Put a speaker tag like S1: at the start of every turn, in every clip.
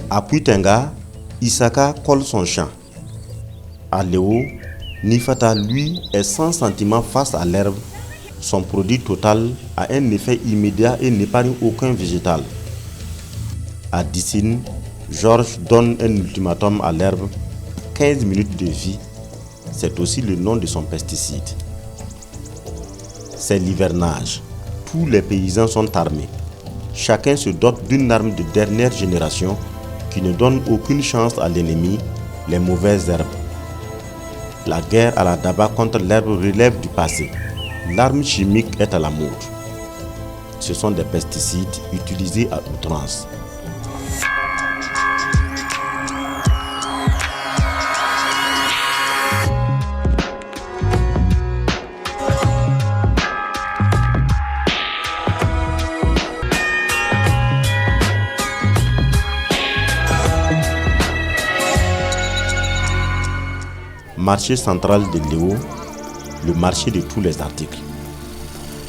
S1: À Puitenga, Isaka colle son champ. À Léo, Nifata, lui, est sans sentiment face à l'herbe. Son produit total a un effet immédiat et n'épargne aucun végétal. À Dissine, Georges donne un ultimatum à l'herbe, 15 minutes de vie. C'est aussi le nom de son pesticide. C'est l'hivernage. Tous les paysans sont armés. Chacun se dote d'une arme de dernière génération qui ne donne aucune chance à l'ennemi, les mauvaises herbes. La guerre à la daba contre l'herbe relève du passé. L'arme chimique est à la mode. Ce sont des pesticides utilisés à outrance. Marché central de Léo, le marché de tous les articles.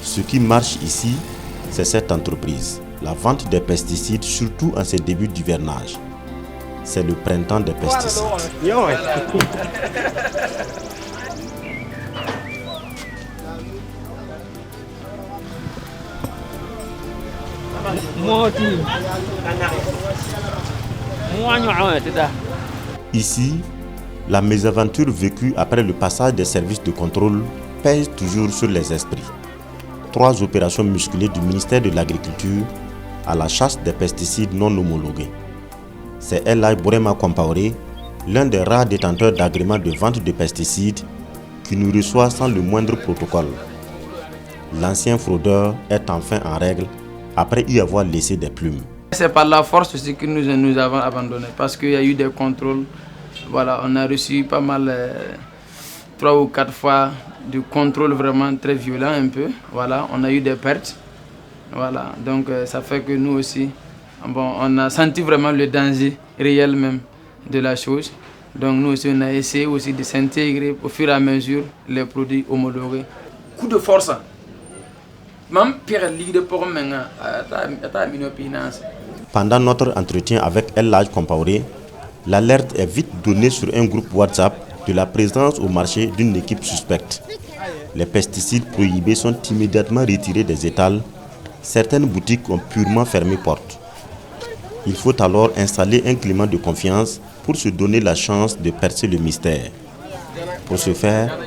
S1: Ce qui marche ici, c'est cette entreprise. La vente des pesticides, surtout en ces débuts d'hivernage. C'est le printemps des pesticides. Ici, la mésaventure vécue après le passage des services de contrôle pèse toujours sur les esprits. 3 opérations musclées du ministère de l'Agriculture à la chasse des pesticides non homologués. C'est El Bourema Compaoré, l'un des rares détenteurs d'agréments de vente de pesticides, qui nous reçoit sans le moindre protocole. L'ancien fraudeur est enfin en règle après y avoir laissé des plumes.
S2: C'est par la force aussi que nous avons abandonné, parce qu'il y a eu des contrôles. Voilà, on a reçu pas mal, 3 ou 4 fois de contrôle vraiment très violent un peu. Voilà, on a eu des pertes. Voilà, donc ça fait que nous aussi, bon, on a senti vraiment le danger réel même de la chose. Donc nous aussi, on a essayé aussi de s'intégrer au fur et à mesure les produits homologués. Coup de force. Même Pierre Ligue pour
S1: Pendant notre entretien avec El Hadj Compaoré, l'alerte est vite donnée sur un groupe WhatsApp de la présence au marché d'une équipe suspecte. Les pesticides prohibés sont immédiatement retirés des étals. Certaines boutiques ont purement fermé porte. Il faut alors installer un climat de confiance pour se donner la chance de percer le mystère. Pour ce faire,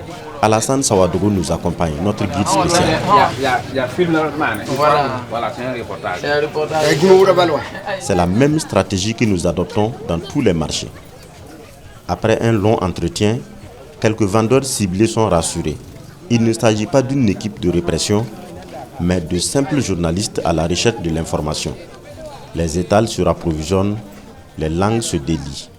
S1: Alassane Sawadogo nous accompagne, notre guide spécial. C'est la même stratégie que nous adoptons dans tous les marchés. Après un long entretien, quelques vendeurs ciblés sont rassurés. Il ne s'agit pas d'une équipe de répression, mais de simples journalistes à la recherche de l'information. Les étals se rapprovisionnent, les langues se délient.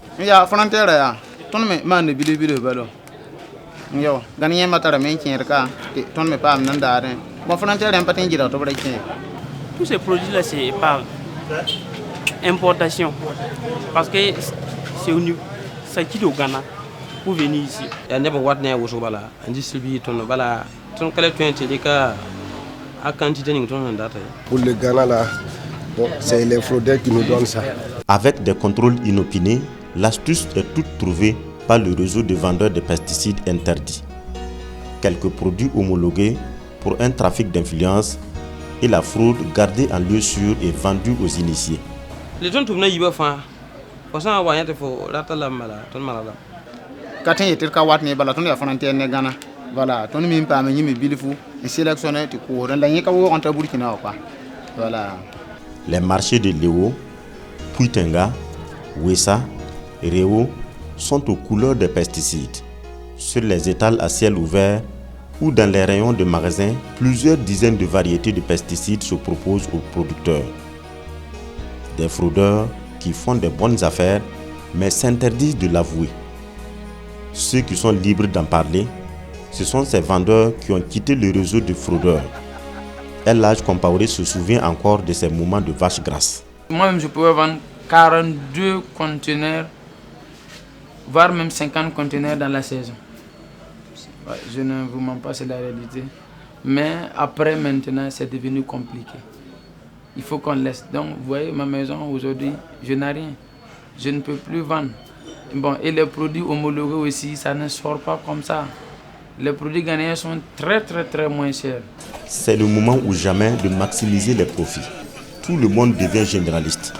S3: Tous ces produits-là, c'est par importation. Parce que c'est qui au Ghana pour venir ici. Il y a des gens qui ont distribué
S4: pour le Ghana, là, bon, c'est les fraudeurs qui nous donnent ça.
S1: Avec des contrôles inopinés, l'astuce est toute trouvée par le réseau de vendeurs de pesticides interdits. Quelques produits homologués pour un trafic d'influence et la fraude gardée en lieu sûr et vendue aux initiés.
S3: Les gens qui viennent faire,
S2: voilà, ton mi pa me mi bilifu et sélectionner tu cours dans la ka wo on ta Burkina quoi. Voilà.
S1: Les marchés de Léo, Puitenga, Wessa et Réo sont aux couleurs des pesticides. Sur les étals à ciel ouvert ou dans les rayons de magasins, plusieurs dizaines de variétés de pesticides se proposent aux producteurs. Des fraudeurs qui font de bonnes affaires mais s'interdisent de l'avouer. Ceux qui sont libres d'en parler, ce sont ces vendeurs qui ont quitté le réseau de fraudeurs. El Hadj Compaoré se souvient encore de ces moments de vache grasse.
S2: Moi-même, je pouvais vendre 42 conteneurs, voire même 50 conteneurs dans la saison. Je ne vous mens pas, c'est la réalité. Mais après, maintenant, c'est devenu compliqué. Il faut qu'on laisse. Donc, vous voyez, ma maison, aujourd'hui, je n'ai rien. je ne peux plus vendre. Bon, et les produits homologués aussi, ça ne sort pas comme ça. Les produits ghanéens sont très moins chers.
S1: C'est le moment ou jamais de maximiser les profits. Tout le monde devient généraliste.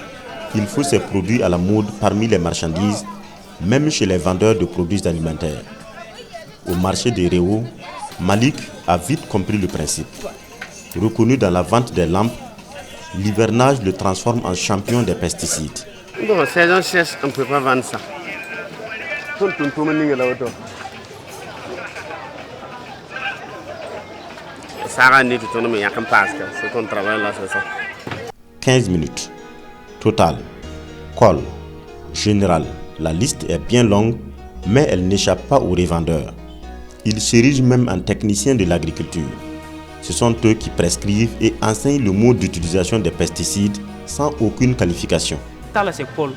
S1: Il faut ces produits à la mode parmi les marchandises, même chez les vendeurs de produits alimentaires. Au marché de Réau, Malik a vite compris le principe. Reconnu dans la vente des lampes, l'hivernage le transforme en champion des pesticides.
S5: Bon, saison sèche, on ne peut pas vendre ça. C'est ton travail là, c'est ça.
S1: 15 minutes. Total, Col, Général. La liste est bien longue, mais elle n'échappe pas aux revendeurs. Ils s'érigent même en techniciens de l'agriculture. Ce sont eux qui prescrivent et enseignent le mode d'utilisation des pesticides sans aucune qualification.
S3: Total, c'est Col.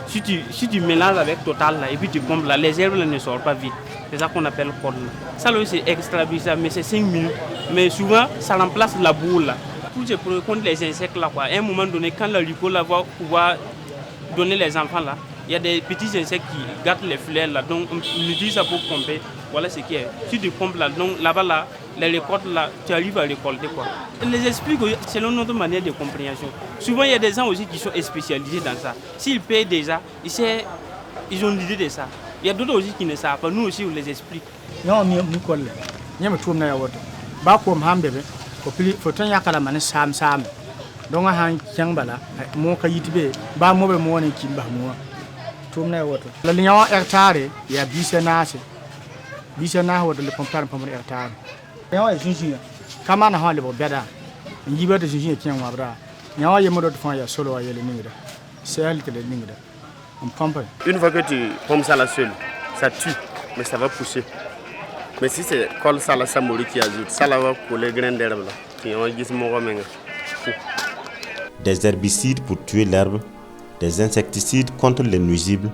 S3: Si tu mélanges avec Total là, et puis tu pompes là, les herbes là, ne sortent pas vite. C'est ça qu'on appelle Col. Ça c'est extra bizarre, mais c'est 5 minutes. Mais souvent, ça remplace la boule là. Pour se contre les insectes là, quoi. À un moment donné, quand la lupo là va pouvoir donner les enfants là, il y a des petits insectes qui gâtent les fleurs là, donc on utilise ça pour pomper. Voilà ce qui est. Si tu pompes là, donc là-bas là, les récoltes là, tu arrives à récolter quoi. Je les explique selon notre manière de compréhension. Souvent il y a des gens aussi qui sont spécialisés dans ça. S'ils payent déjà, ils ont l'idée de ça. Il y a d'autres aussi qui ne savent pas. Nous aussi on les explique.
S6: Non, ni colle. Ni me tourne ya woto. Ba ko mhambe be. Ko pili foton yakala man sam. Donc han kyang-bala mo ka yitbe ba mo be mo ne kimba mo. Tourne ya woto. La lion hectare ya bisenase. Bisena woto le pompar hectare. Yawa jinjin. Kama na ha le bo beda. Ngiba de jinjin kyang wa bra. Yawa yemo do fon ya solo wa yele ningira. C'est elle qui le ningira. On pompe.
S5: Une fois que tu pompes ça la seule, ça tue, mais ça va pousser. Mais si c'est colle ça la samori qui ajoute, ça va coller grain d'herbe là.
S1: Des herbicides pour tuer l'herbe, des insecticides contre les nuisibles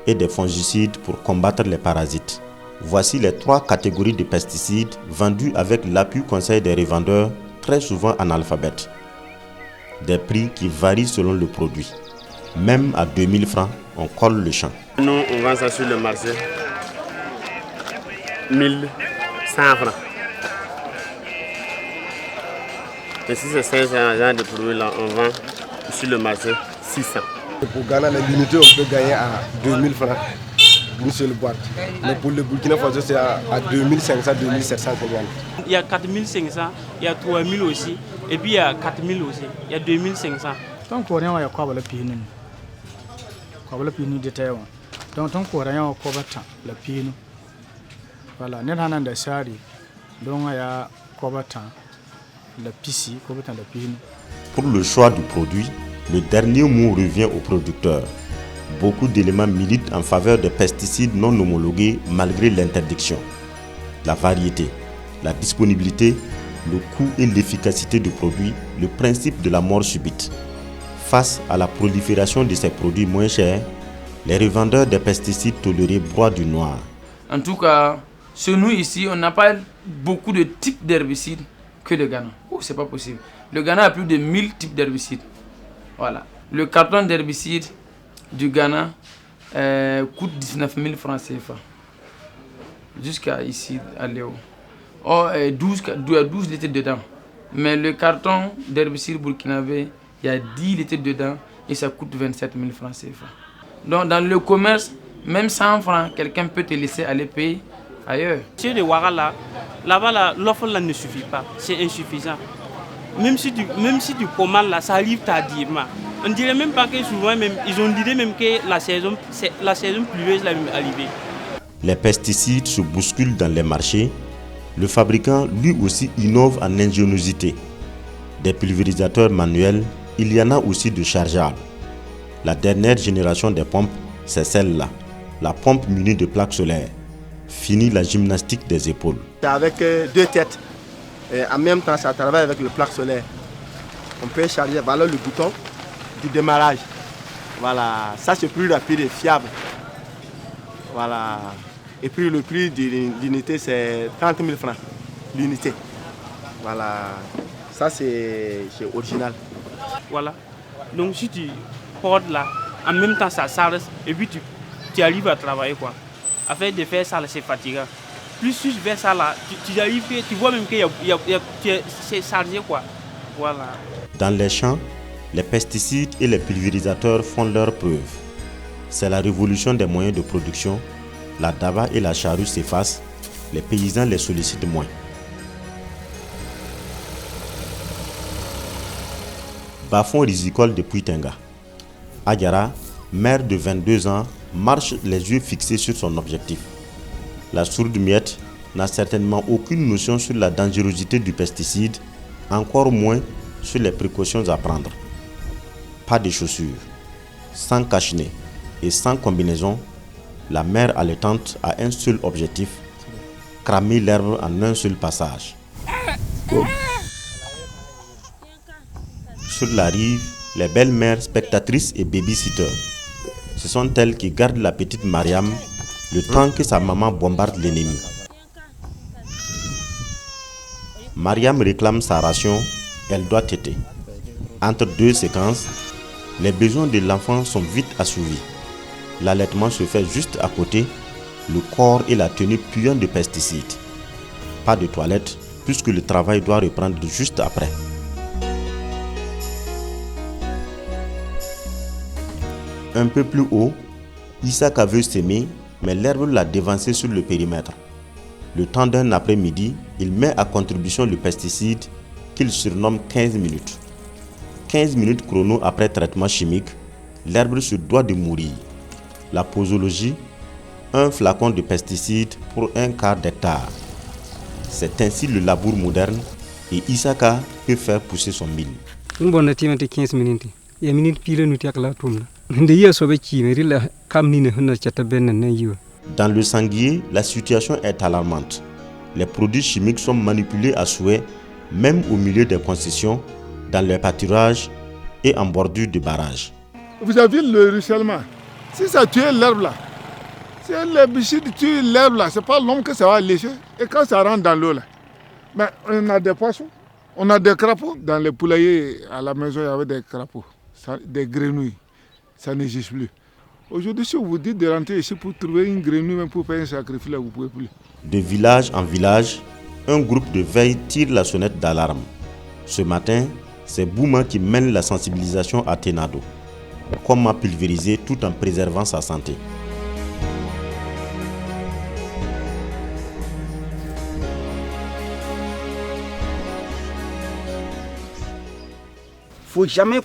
S1: et des fongicides pour combattre les parasites. Voici les 3 catégories de pesticides vendus avec l'appui conseil des revendeurs, très souvent analphabètes. Des prix qui varient selon le produit. Même à 2000 francs, on colle le champ.
S5: Nous, on vend ça sur le marché. 1100 francs. Et si c'est 500 genre de produits là, on vend sur le marché 600.
S4: Pour Ghana, l'unité, on peut gagner à 2000 francs une seule boîte. Mais pour le Burkina Faso, c'est à 2500, 2700 qu'on gagne.
S3: Il y a 4500, il y a 3000 aussi, et puis il y a 4000 aussi, il y a 2500.
S6: Donc, on a quoi le pinu? Quoi le pinu de terre? Donc, on a quoi le pinu? Voilà, nous avons des sari, donc il y a quoi le pissi, quoi le pinu.
S1: Pour le choix du produit, le dernier mot revient au producteur. Beaucoup d'éléments militent en faveur des pesticides non homologués malgré l'interdiction. La variété, la disponibilité, le coût et l'efficacité du produit, le principe de la mort subite. Face à la prolifération de ces produits moins chers, les revendeurs des pesticides tolérés broient du noir.
S2: En tout cas, chez nous ici, on n'a pas beaucoup de types d'herbicides que le Ghana. Oh, c'est pas possible. Le Ghana a plus de 1000 types d'herbicides. Voilà. Le carton d'herbicide du Ghana coûte 19 000 francs CFA. Jusqu'à ici, à Léo. Oh, 12 litres dedans. Mais le carton d'herbicide burkinabé, il y a 10 litres dedans et ça coûte 27 000 francs CFA. Donc dans le commerce, même 100 francs, quelqu'un peut te laisser aller payer ailleurs.
S3: Chez les Ouaga, là-bas, l'offre là ne suffit pas, c'est insuffisant. Même si tu commandes là, ça arrive tardivement. On dirait même pas que souvent, même, ils ont l'idée même que la saison pluvieuse là est arrivée.
S1: Les pesticides se bousculent dans les marchés. Le fabricant, lui aussi, innove en ingéniosité. Des pulvérisateurs manuels, il y en a aussi de chargeables. La dernière génération des pompes, c'est celle-là, la pompe munie de plaques solaires. Fini la gymnastique des épaules.
S4: C'est avec 2 têtes. Et en même temps, ça travaille avec le plaque solaire. On peut charger, voilà le bouton du démarrage. Voilà, ça c'est plus rapide et fiable. Voilà. Et puis le prix de l'unité c'est 30 000 francs l'unité. Voilà, ça c'est original.
S3: Voilà, donc si tu portes là, en même temps ça s'arrête et puis tu arrives à travailler quoi. Afin de faire ça, c'est fatigant. Plus tu fais ça là, tu arrives, tu vois même que c'est chargé quoi. Voilà.
S1: Dans les champs, les pesticides et les pulvérisateurs font leurs preuves. C'est la révolution des moyens de production. La daba et la charrue s'effacent. Les paysans les sollicitent moins. Bas-fond rizicole de Puitenga. Agara, mère de 22 ans, marche les yeux fixés sur son objectif. La sourde muette n'a certainement aucune notion sur la dangerosité du pesticide, encore moins sur les précautions à prendre. Pas de chaussures, sans cache-nez et sans combinaison, la mère allaitante a un seul objectif, cramer l'herbe en un seul passage. Sur la rive, les belles-mères spectatrices et baby-sitters. Ce sont elles qui gardent la petite Mariam le temps que sa maman bombarde l'ennemi. Mariam réclame sa ration, elle doit téter. Entre deux séquences, les besoins de l'enfant sont vite assouvis. L'allaitement se fait juste à côté, le corps et la tenue puant de pesticides. Pas de toilette, puisque le travail doit reprendre juste après. Un peu plus haut, Issaka veut s'aimer, mais l'herbe l'a dévancé sur le périmètre. Le temps d'un après-midi, il met à contribution le pesticide qu'il surnomme 15 minutes. 15 minutes chrono après traitement chimique, l'herbe se doit de mourir. La posologie, un flacon de pesticide pour un quart d'hectare. C'est ainsi le labour moderne et Issaka peut faire pousser son mil.
S7: Dans
S1: le sanglier, la situation est alarmante. Les produits chimiques sont manipulés à souhait, même au milieu des concessions, dans les pâturages et en bordure de barrages.
S8: Vous avez vu le ruissellement. Si ça tue l'herbe là, si l'herbicide tue l'herbe là, c'est pas l'homme que ça va lécher. Et quand ça rentre dans l'eau là, mais on a des poissons, on a des crapauds. Dans les poulaillers à la maison, il y avait des crapauds, des grenouilles. Ça n'existe plus. Aujourd'hui, si vous dites de rentrer ici pour trouver une grenouille, même pour faire un sacrifice, là, vous ne pouvez plus.
S1: De village en village, un groupe de veille tire la sonnette d'alarme. Ce matin, c'est Bouma qui mène la sensibilisation à Tenado. Comment pulvériser tout en préservant sa santé.
S9: Il ne faut jamais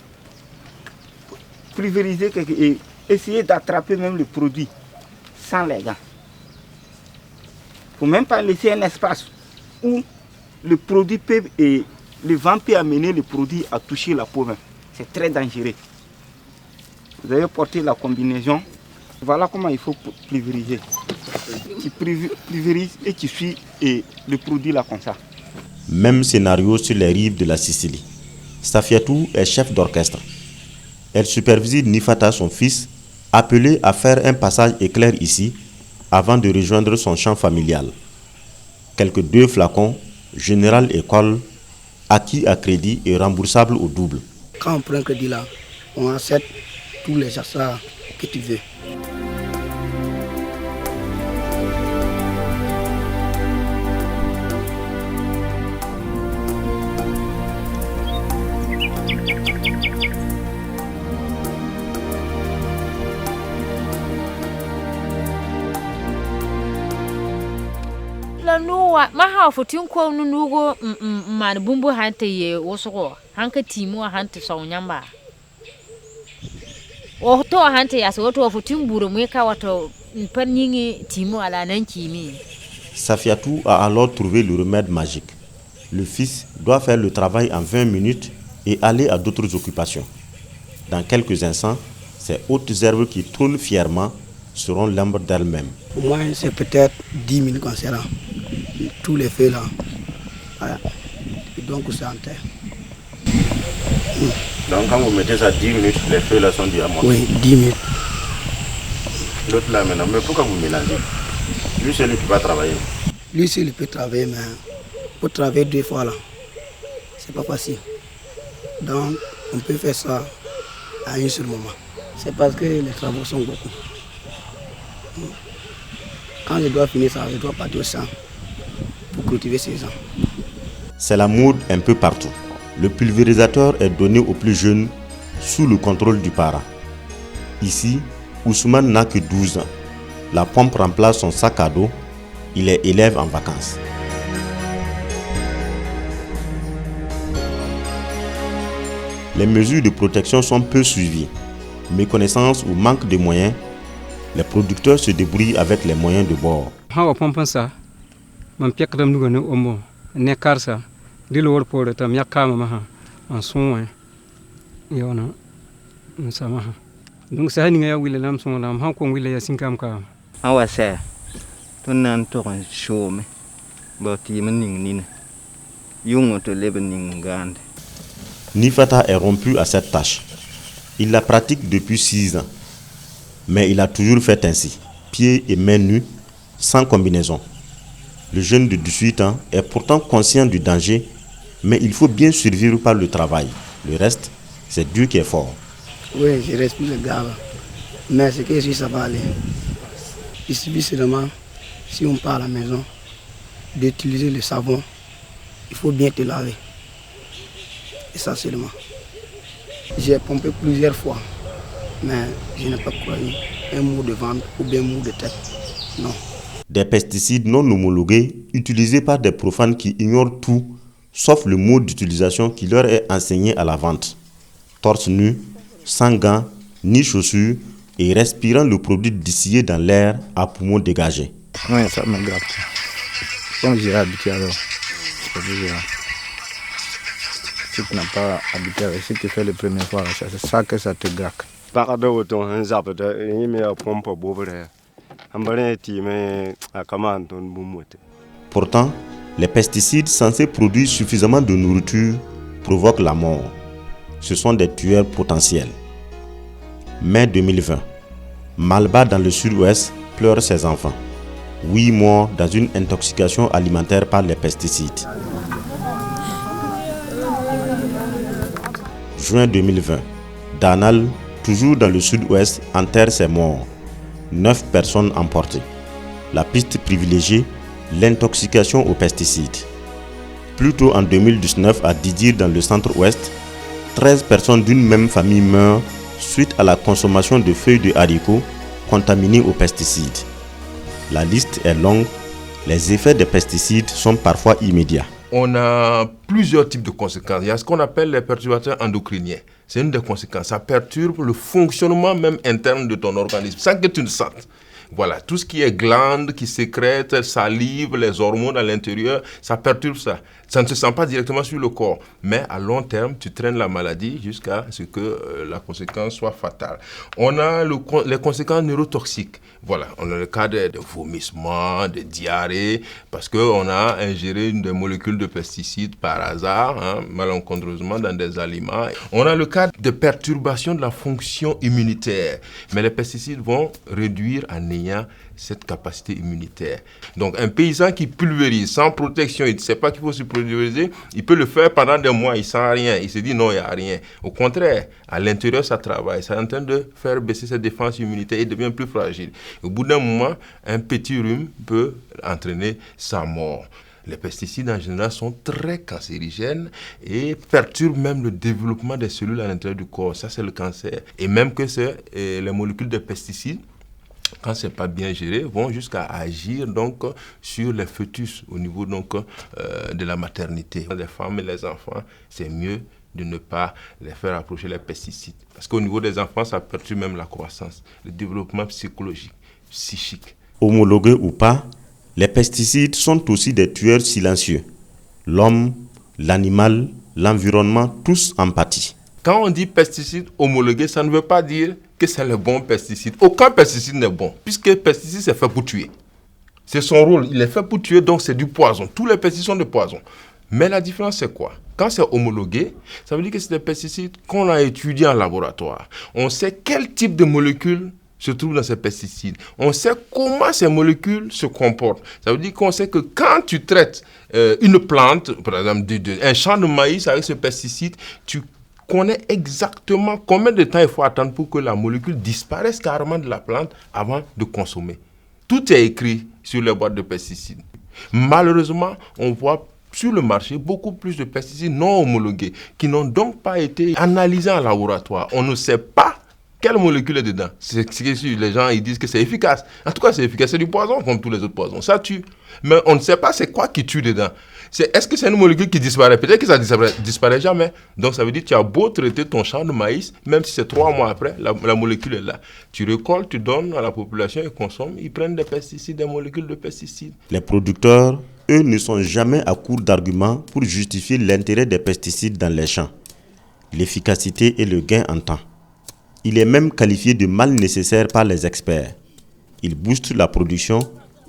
S9: pulvériser et essayer d'attraper même le produit sans les gants. Il ne faut même pas laisser un espace où le produit peut et le vent peut amener le produit à toucher la peau. C'est très dangereux. Vous avez porté la combinaison. Voilà comment il faut pulvériser. Tu pulvérises et tu suis le produit là comme ça.
S1: Même scénario sur les rives de la Sicile. Safiatou est chef d'orchestre. Elle supervise Nifata, son fils, appelé à faire un passage éclair ici avant de rejoindre son champ familial. Quelques 2 flacons, Général École, acquis à crédit et remboursable au double.
S10: Quand on prend un crédit là, on achète tous les achats que tu veux.
S11: Maha fotin ko nunugo man bumbu hante ye woso hanka timu hante sawnyamba o to hante ya so to fotin buru mu ka wato pannyingi timu ala nan kimi.
S1: Safiatou a alors trouvé le remède magique. Le fils doit faire le travail en 20 minutes et aller à d'autres occupations. Dans quelques instants, ces hautes herbes qui trônent fièrement seront l'ombre d'elles-mêmes.
S10: Au moins, c'est peut-être 10 minutes qu'on sera. Tous les feux là. Voilà. Et donc, c'est en terre.
S1: Donc, quand vous mettez ça 10 minutes, les feux là sont déjà morts.
S10: Oui, 10 minutes.
S1: L'autre là maintenant, mais pourquoi vous mélangez? Lui, c'est lui qui va travailler.
S10: Lui, c'est lui qui peut travailler, mais pour travailler 2 fois là, c'est pas facile. Donc, on peut faire ça à un seul moment. C'est parce que les travaux sont beaucoup. Quand je dois finir ça, je dois partir au champ pour cultiver ces ans.
S1: C'est la mode un peu partout. Le pulvérisateur est donné aux plus jeunes sous le contrôle du parent. Ici, Ousmane n'a que 12 ans. La pompe remplace son sac à dos. Il est élève en vacances. Les mesures de protection sont peu suivies. Méconnaissance ou manque de moyens, les producteurs se débrouillent avec les moyens de bord.
S7: Donc ça n'y a wile lam son lam han ko wile ya sinkam ka
S9: awa sa ton nan to kan shome ba ti man ning yungo to lebe ning gande.
S1: Nifata est rompu à cette tâche. Il la pratique depuis 6 ans. Mais il a toujours fait ainsi, pieds et mains nus, sans combinaison. Le jeune de 18 ans est pourtant conscient du danger, mais il faut bien survivre par le travail. Le reste, c'est Dieu qui est fort.
S10: Oui, je respire le gars, mais c'est que si ça va aller. Il suffit seulement, si on part à la maison, d'utiliser le savon. Il faut bien te laver. Et ça seulement. J'ai pompé plusieurs fois, mais je n'ai pas croyé un mot de ventre ou bien un mot de tête. Non.
S1: Des pesticides non homologués utilisés par des profanes qui ignorent tout, sauf le mode d'utilisation qui leur est enseigné à la vente. Torse nu, sans gants, ni chaussures et respirant le produit distillé dans l'air à poumons dégagés.
S12: Oui, ça me gratte. Comme j'ai habitué alors, si tu n'as pas habitué, si tu fais la première fois, c'est ça que ça te gratte.
S1: Pourtant, les pesticides censés produire suffisamment de nourriture provoquent la mort. Ce sont des tueurs potentiels. Mai 2020, Malba dans le sud-ouest pleure ses enfants. 8 morts dans une intoxication alimentaire par les pesticides. Juin 2020, Danal, toujours dans le sud-ouest, enterre ses morts. 9 personnes emportées. La piste privilégiée, l'intoxication aux pesticides. Plus tôt en 2019, à Didir dans le centre-ouest, 13 personnes d'une même famille meurent suite à la consommation de feuilles de haricots contaminées aux pesticides. La liste est longue, les effets des pesticides sont parfois immédiats.
S13: On a plusieurs types de conséquences. Il y a ce qu'on appelle les perturbateurs endocriniens. C'est une des conséquences. Ça perturbe le fonctionnement même interne de ton organisme, sans que tu ne sentes. Voilà, tout ce qui est glandes qui sécrètent, salive, les hormones à l'intérieur, ça perturbe ça. Ça ne se sent pas directement sur le corps, mais à long terme, tu traînes la maladie jusqu'à ce que la conséquence soit fatale. On a les conséquences neurotoxiques. Voilà, on a le cas de vomissements, de diarrhée, parce qu'on a ingéré des molécules de pesticides par hasard, malencontreusement dans des aliments. On a le cas de perturbation de la fonction immunitaire, mais les pesticides vont réduire à néant cette capacité immunitaire. Donc un paysan qui pulvérise sans protection, il ne sait pas qu'il faut se pulvériser, il peut le faire pendant des mois, il ne sent rien, il se dit non, il n'y a rien. Au contraire, à l'intérieur, ça travaille, ça est en train de faire baisser sa défense immunitaire et devient plus fragile. Au bout d'un moment, un petit rhume peut entraîner sa mort. Les pesticides en général sont très cancérigènes et perturbent même le développement des cellules à l'intérieur du corps. Ça, c'est le cancer. Et même que les molécules de pesticides, quand ce n'est pas bien géré, vont jusqu'à agir donc sur les fœtus au niveau donc, de la maternité. Les femmes et les enfants, c'est mieux de ne pas les faire approcher les pesticides. Parce qu'au niveau des enfants, ça perturbe même la croissance, le développement psychologique, psychique.
S1: Homologués ou pas, les pesticides sont aussi des tueurs silencieux. L'homme, l'animal, l'environnement, tous en pâtissent.
S13: Quand on dit pesticide homologué, ça ne veut pas dire que c'est le bon pesticide. Aucun pesticide n'est bon, puisque le pesticide, c'est fait pour tuer. C'est son rôle, il est fait pour tuer, donc c'est du poison. Tous les pesticides sont de poison. Mais la différence, c'est quoi? Quand c'est homologué, ça veut dire que c'est des pesticides qu'on a étudiés en laboratoire. On sait quel type de molécules se trouvent dans ces pesticides. On sait comment ces molécules se comportent. Ça veut dire qu'on sait que quand tu traites une plante, par exemple un champ de maïs avec ce pesticide, tu connaît exactement combien de temps il faut attendre pour que la molécule disparaisse carrément de la plante avant de consommer. Tout est écrit sur les boîtes de pesticides. Malheureusement, on voit sur le marché beaucoup plus de pesticides non homologués qui n'ont donc pas été analysés en laboratoire. On ne sait pas quelle molécule est dedans. Les gens ils disent que c'est efficace. En tout cas, c'est efficace. C'est du poison comme tous les autres poisons. Ça tue. Mais on ne sait pas c'est quoi qui tue dedans. Est-ce que c'est une molécule qui disparaît? Peut-être que ça disparaît jamais. Donc ça veut dire que tu as beau traiter ton champ de maïs, même si c'est 3 mois après, la molécule est là. Tu récoltes, tu donnes à la population, ils consomment, ils prennent des pesticides, des molécules de pesticides.
S1: Les producteurs, eux, ne sont jamais à court d'arguments pour justifier l'intérêt des pesticides dans les champs, l'efficacité et le gain en temps. Il est même qualifié de mal nécessaire par les experts. Il booste la production,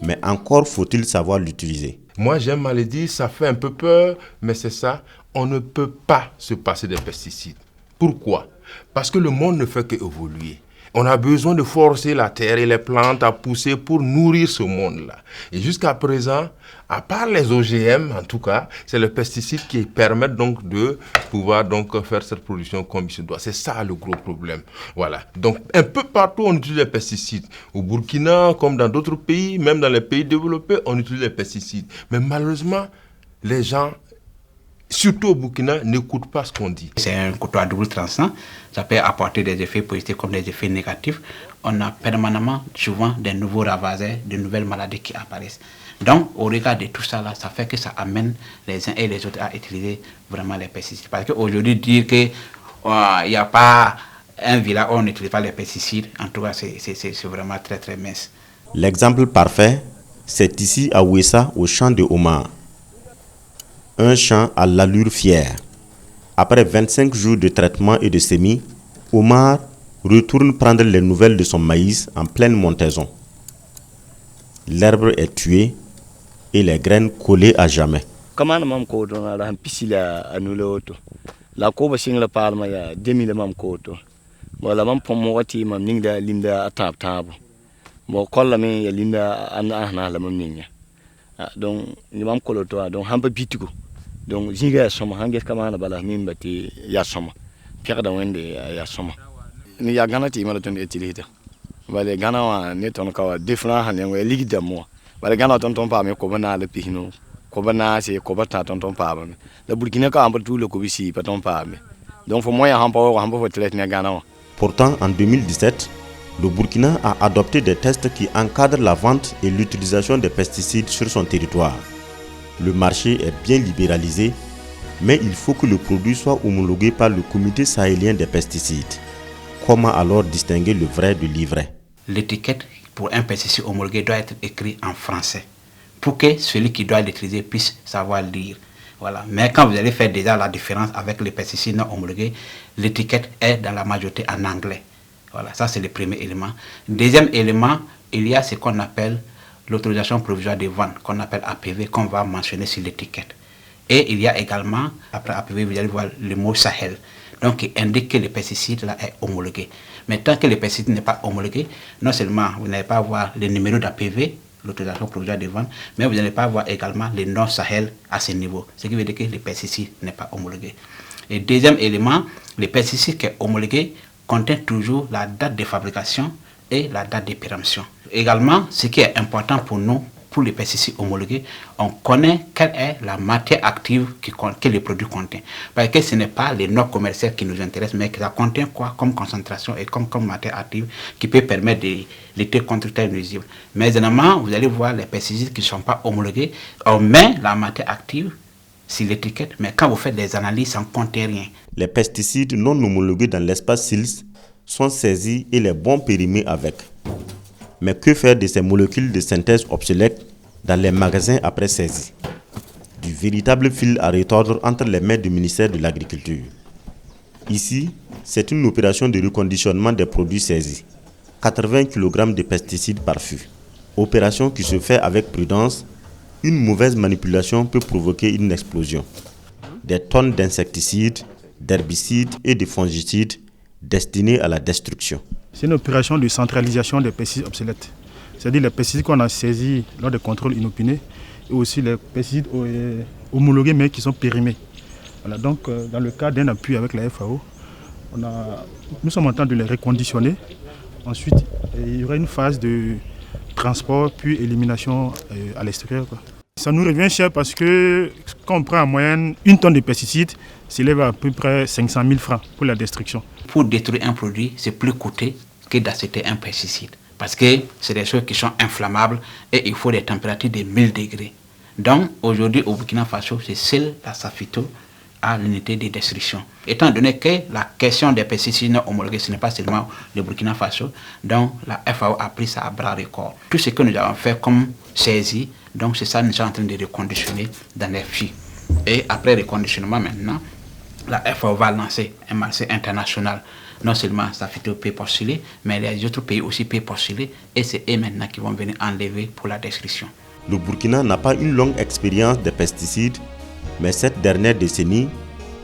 S1: mais encore faut-il savoir l'utiliser.
S13: Moi, j'aime à le dire, ça fait un peu peur, mais c'est ça, on ne peut pas se passer des pesticides. Pourquoi? Parce que le monde ne fait qu'évoluer. On a besoin de forcer la terre et les plantes à pousser pour nourrir ce monde-là. Et jusqu'à présent, à part les OGM, en tout cas, c'est les pesticides qui permettent donc de pouvoir donc faire cette production comme il se doit. C'est ça le gros problème. Voilà. Donc, un peu partout, on utilise les pesticides. Au Burkina, comme dans d'autres pays, même dans les pays développés, on utilise les pesticides. Mais malheureusement, les gens, surtout au Burkina, n'écoutent pas ce qu'on dit.
S14: C'est un couteau à double tranchant. Ça peut apporter des effets positifs comme des effets négatifs. On a permanemment, souvent, des nouveaux ravageurs, de nouvelles maladies qui apparaissent. Donc, au regard de tout ça, là, ça fait que ça amène les uns et les autres à utiliser vraiment les pesticides. Parce qu'aujourd'hui, dire qu'il n'y a pas un village où on n'utilise pas les pesticides, en tout cas, c'est vraiment très, très mince.
S1: L'exemple parfait, c'est ici à Ouessa, au champ de Omar. Un champ à l'allure fière. Après 25 jours de traitement et de semis, Omar retourne prendre les nouvelles de son maïs en pleine montaison. L'herbe est tuée et les graines collées à jamais.
S15: Comment mam ko don ala pisila anule auto. La ko ba singla palma ya 2000 mam ko to. Wala mam pom wati mam ningda linda atap tabo. Mo kolla me ya linda an ahna la mam ninya. Donc ni mam ko to donc hamba bitigo. Donc jinga soma hange kama na bala min bati ya soma. Pierre da wende ya soma. Ni ya ganati mala ton etilita. Wala gana wa ne ton ka different han yang we ligida mo. Wala gana ton pa me ko bana le pihino. Ko bana se ko bata ton pa me. La Burkina ka amba tout le ko bisi pa ton pa me. Donc faut moyen hamba fo tlet ne gana.
S1: Pourtant en 2017, le Burkina a adopté des tests qui encadrent la vente et l'utilisation des pesticides sur son territoire. Le marché est bien libéralisé, mais il faut que le produit soit homologué par le Comité sahélien des pesticides. Comment alors distinguer le vrai de l'ivraie?
S14: L'étiquette pour un pesticide homologué doit être écrite en français pour que celui qui doit l'utiliser puisse savoir lire. Voilà. Mais quand vous allez faire déjà la différence avec les pesticides non homologués, l'étiquette est dans la majorité en anglais. Voilà, ça c'est le premier élément. Deuxième élément, il y a ce qu'on appelle l'autorisation provisoire de vente, qu'on appelle APV, qu'on va mentionner sur l'étiquette. Et il y a également, après APV, vous allez voir le mot Sahel, donc qui indique que le pesticide là est homologué. Mais tant que le pesticide n'est pas homologué, non seulement vous n'allez pas avoir le numéro d'APV, l'autorisation provisoire de vente, mais vous n'allez pas avoir également le nom Sahel à ce niveau, ce qui veut dire que le pesticide n'est pas homologué. Et deuxième élément, le pesticide qui est homologué contient toujours la date de fabrication et la date de péremption. Également, ce qui est important pour nous, pour les pesticides homologués, on connaît quelle est la matière active que le produit contient. Parce que ce n'est pas les normes commerciales qui nous intéressent, mais que ça contient quoi comme concentration et comme matière active qui peut permettre de lutter contre tel nuisible. Mais évidemment, vous allez voir les pesticides qui ne sont pas homologués, on met la matière active sur l'étiquette, mais quand vous faites des analyses, ça ne contient rien.
S1: Les pesticides non homologués dans l'espace SILS sont saisis et les bons périmés avec. Mais que faire de ces molécules de synthèse obsolètes dans les magasins après saisie? Du véritable fil à retordre entre les mains du ministère de l'Agriculture. Ici, c'est une opération de reconditionnement des produits saisis. 80 kg de pesticides par fût. Opération qui se fait avec prudence. Une mauvaise manipulation peut provoquer une explosion. Des tonnes d'insecticides, d'herbicides et de fongicides destinés à la destruction.
S6: C'est une opération de centralisation des pesticides obsolètes. C'est-à-dire les pesticides qu'on a saisis lors des contrôles inopinés et aussi les pesticides homologués mais qui sont périmés. Voilà, donc dans le cadre d'un appui avec la FAO, nous sommes en train de les reconditionner. Ensuite, il y aura une phase de transport puis élimination à l'extérieur. Ça nous revient cher parce que quand on prend en moyenne une tonne de pesticides, s'élève à peu près 500 000 francs pour la destruction.
S14: Pour détruire un produit, c'est plus coûteux que d'acheter un pesticide. Parce que c'est des choses qui sont inflammables et il faut des températures de 1000 degrés. Donc aujourd'hui au Burkina Faso, c'est seul la Safito à l'unité de destruction. Étant donné que la question des pesticides non homologués, ce n'est pas seulement le Burkina Faso, donc la FAO a pris ça à bras le corps. Tout ce que nous avons fait comme saisie, donc c'est ça nous sommes en train de reconditionner dans les fûts. Et après reconditionnement maintenant, la FAO va lancer un marché international. Non seulement Safito peut postuler, mais les autres pays aussi peuvent postuler et c'est eux maintenant qui vont venir enlever pour la destruction.
S1: Le Burkina n'a pas une longue expérience des pesticides, mais cette dernière décennie,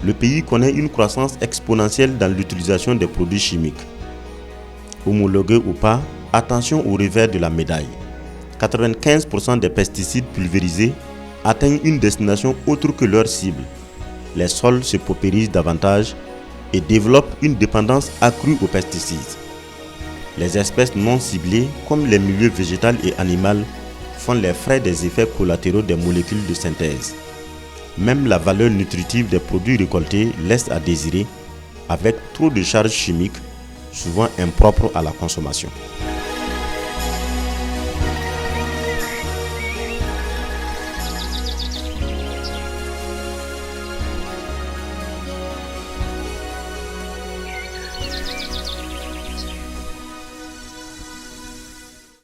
S1: le pays connaît une croissance exponentielle dans l'utilisation des produits chimiques. Homologués ou pas, attention au revers de la médaille. 95% des pesticides pulvérisés atteignent une destination autre que leur cible. Les sols se paupérisent davantage et développent une dépendance accrue aux pesticides. Les espèces non ciblées, comme les milieux végétal et animal, font les frais des effets collatéraux des molécules de synthèse. Même la valeur nutritive des produits récoltés laisse à désirer, avec trop de charges chimiques, souvent impropres à la consommation.